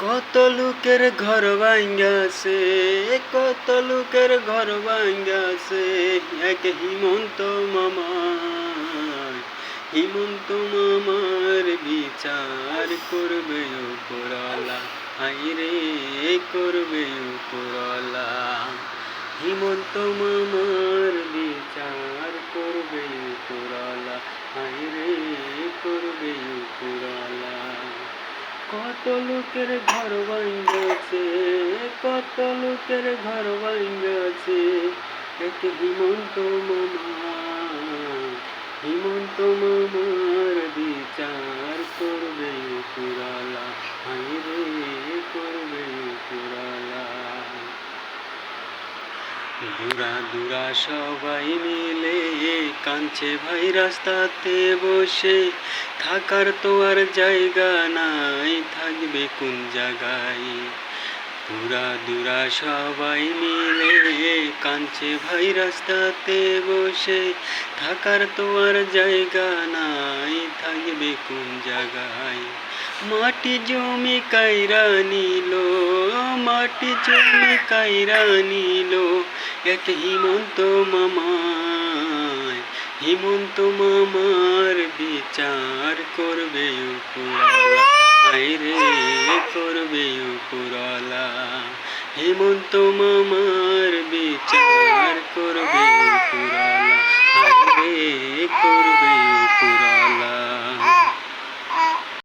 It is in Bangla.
কত লোকের ঘর ভাঙ্গাছে, কত লোকের ঘর ভাঙ্গাছে, এক হিমন্ত মামার, হিমন্ত মামার বিচার করবে উপরওয়ালা, হাইরে করবে উপরওয়ালা। হিমন্ত মামার বিচার করবে উপরওয়ালা, হাইরে করবে উপরওয়ালা। কত লোকের ঘর ভাঙ্গেছে, কত লোকের ঘর ভাঙ্গেছে, এক হিমন্ত মামা, হিমন্ত মামার বিচার করবে উপরওয়ালা, হাইরে করবে উপরওয়ালা। দূরা দূরা সবাই মিলে কাঁদছে ভাই রাস্তাতে বসে, থাকার তো আর জায়গা নাই, থাকবে কোন জায়গায়। দূরা দূরা সবাই মিলে কাঁদছে ভাই রাস্তাতে বসে, থাকার তো আর জায়গা নাই, থাকবে কোন জায়গায়। মাটি জমি কাইরা নিল, মাটি জমি কাইরা নিল, এক হিমন্ত মামায়, হিমন্ত মামার বিচার করবে উপরওয়ালা, আইরে করবে উপরওয়ালা। হিমন্ত মামার বিচার করবে উপরওয়ালা, আইরে করবে